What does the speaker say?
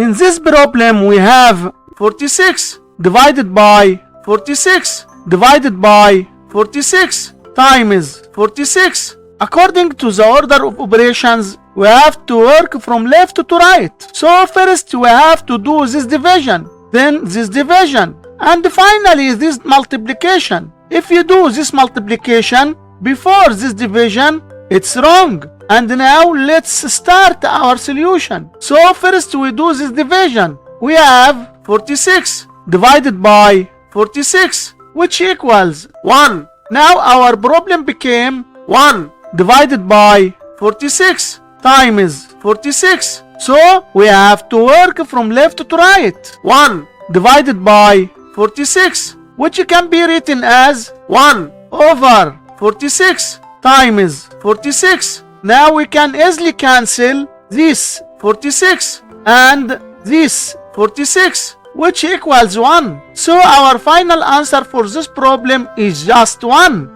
In this problem we have 46 divided by 46 divided by 46 times 46. According to the order of operations, we have to work from left to right. So first we have to do this division, then this division, and finally this multiplication. If you do this multiplication before this division, it's wrong. And now let's start our solution. So first we do this division. We have 46 divided by 46, which equals 1. Now our problem became 1 divided by 46 times 46. So we have to work from left to right. 1 divided by 46, which can be written as 1 over 46 times 46. Now we can easily cancel this 46 and this 46, which equals 1. So our final answer for this problem is just 1.